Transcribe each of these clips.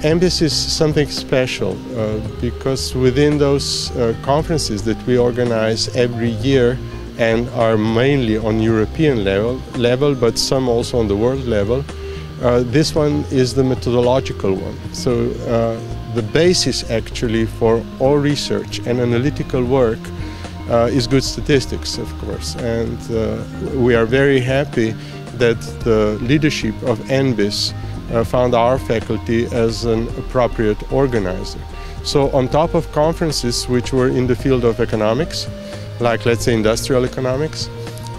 Enbis is something special because within those conferences that we organize every year and are mainly on European level, but some also on the world level, this one is the methodological one. So the basis actually for all research and analytical work is good statistics, of course. And we are very happy that the leadership of Enbis found our faculty as an appropriate organizer. So on top of conferences which were in the field of economics, like let's say industrial economics,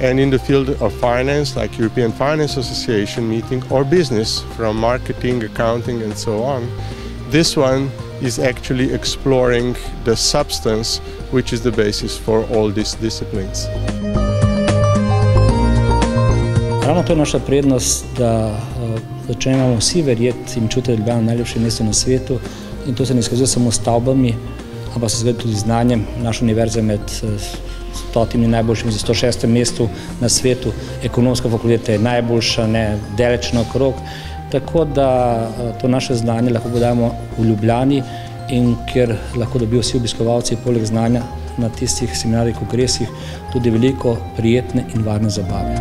and in the field of finance, like European Finance Association meeting, or business from marketing, accounting and so on, this one is actually exploring the substance which is the basis for all these disciplines. Ravno to je naša prednost, da začnemo vsi verjeti in čutiti, da je Ljubljana najlepše mesto na svetu, in to se ne izkazuje samo s stavbami, ampak se izkazuje tudi znanjem. Naša univerza je med 100 najboljšimi, za 106. mestu na svetu, ekonomska fakulteta je najboljša, ne daleč naokrog. Tako da to naše znanje lahko podajamo v Ljubljani, in ker lahko dobijo vsi obiskovalci poleg znanja na tistih seminarjih, kongresih tudi veliko prijetne in varne zabave.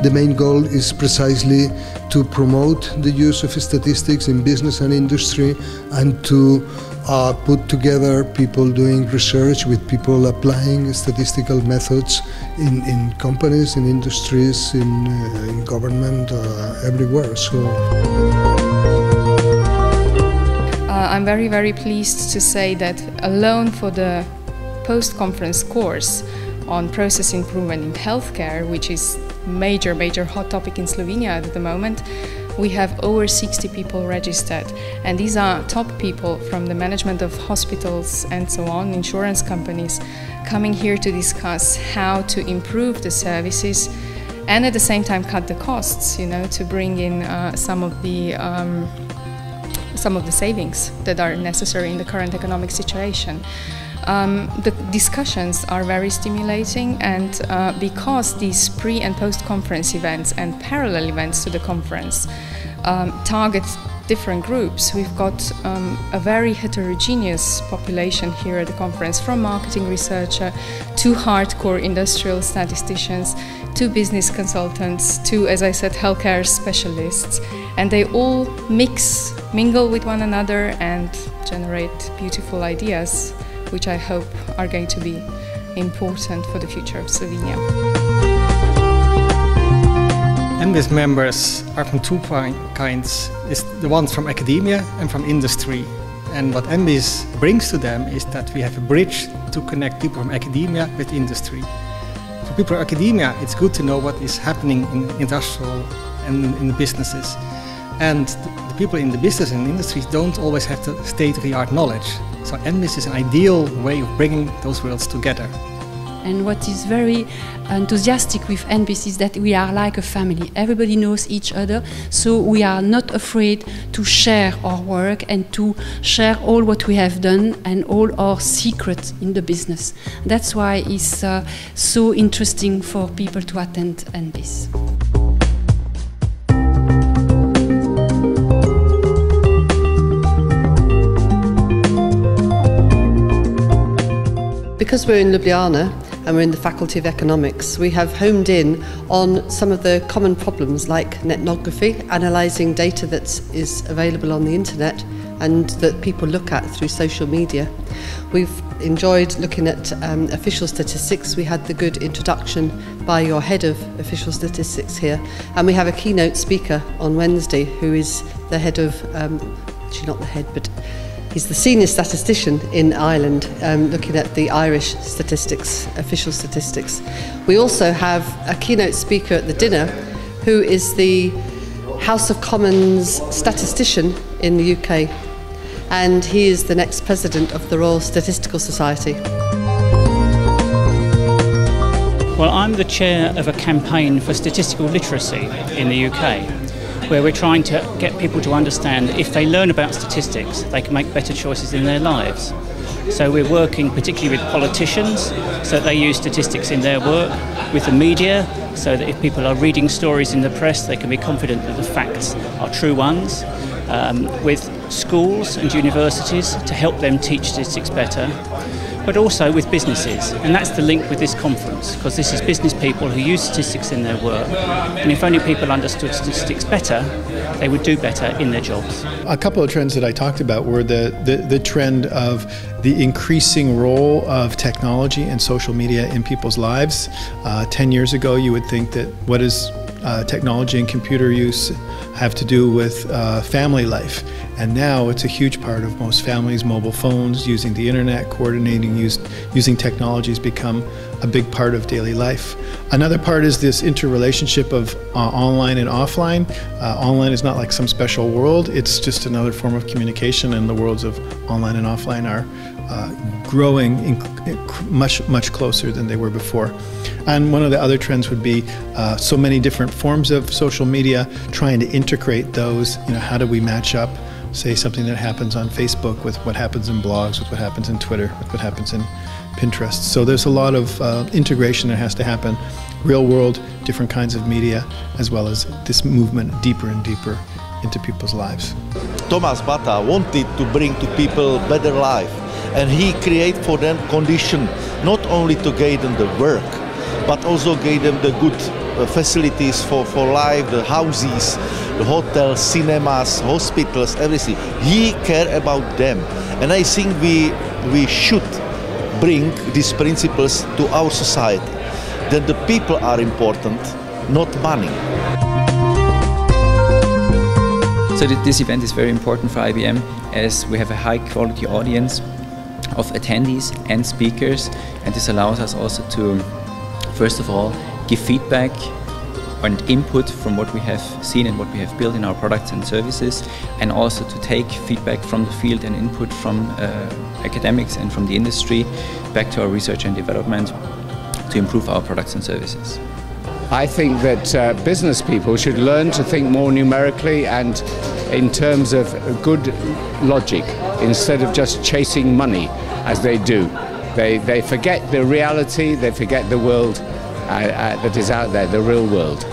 The main goal is precisely to promote the use of statistics in business and industry, and to put together people doing research with people applying statistical methods in companies, in industries, in government, everywhere. So I'm very, very pleased to say that alone for the post-conference course on process improvement in healthcare, which is major hot topic in Slovenia at the moment, we have over 60 people registered, and these are top people from the management of hospitals and so on, insurance companies, coming here to discuss how to improve the services and at the same time cut the costs, you know, to bring in some of the savings that are necessary in the current economic situation. The discussions are very stimulating, and because these pre- and post-conference events and parallel events to the conference target different groups, we've got a very heterogeneous population here at the conference, from marketing researcher to hardcore industrial statisticians to business consultants to, as I said, healthcare specialists, and they all mingle with one another and generate beautiful ideas, which I hope are going to be important for the future of Slovenia. Enbis members are from two kinds, is the ones from academia and from industry. And what Enbis brings to them is that we have a bridge to connect people from academia with industry. For people from academia, it's good to know what is happening in industrial and in the businesses. And the people in the business and industries don't always have the state-of-the-art knowledge. So Enbis is an ideal way of bringing those worlds together. And what is very enthusiastic with Enbis is that we are like a family. Everybody knows each other, so we are not afraid to share our work and to share all what we have done and all our secrets in the business. That's why it's so interesting for people to attend Enbis. Because we're in Ljubljana and we're in the Faculty of Economics, we have homed in on some of the common problems like ethnography, analysing data that is available on the internet and that people look at through social media. We've enjoyed looking at official statistics. We had the good introduction by your head of official statistics here, and we have a keynote speaker on Wednesday who is the head of, actually not the head, but he's the senior statistician in Ireland, looking at the Irish statistics, official statistics. We also have a keynote speaker at the dinner who is the House of Commons statistician in the UK, and he is the next president of the Royal Statistical Society. Well, I'm the chair of a campaign for statistical literacy in the UK, where we're trying to get people to understand that if they learn about statistics, they can make better choices in their lives. So we're working particularly with politicians, so that they use statistics in their work, with the media, so that if people are reading stories in the press, they can be confident that the facts are true ones, with schools and universities to help them teach statistics better, but also with businesses. And that's the link with this conference, because this is business people who use statistics in their work. And if only people understood statistics better, they would do better in their jobs. A couple of trends that I talked about were the trend of the increasing role of technology and social media in people's lives. 10 years ago, you would think that what is technology and computer use have to do with family life. And now it's a huge part of most families. Mobile phones, using the internet, coordinating, using technology has become a big part of daily life. Another part is this interrelationship of online and offline. Online is not like some special world, it's just another form of communication, and the worlds of online and offline are growing much closer than they were before. And one of the other trends would be so many different forms of social media, trying to integrate those. How do we match up, say, something that happens on Facebook with what happens in blogs, with what happens in Twitter, with what happens in Pinterest. So there's a lot of integration that has to happen, real world, different kinds of media, as well as this movement deeper and deeper into people's lives. Thomas Bata wanted to bring to people better life, and he created for them condition not only to give them the work, but also gave them the good facilities for life, the houses, the hotels, cinemas, hospitals, everything. He cared about them, and I think we should bring these principles to our society, that the people are important, not money. So this event is very important for IBM, as we have a high quality audience of attendees and speakers, and this allows us also to, first of all, give feedback and input from what we have seen and what we have built in our products and services, and also to take feedback from the field and input from academics and from the industry back to our research and development to improve our products and services. I think that business people should learn to think more numerically and in terms of good logic, instead of just chasing money as they do. They forget the reality, they forget the world that is out there, the real world.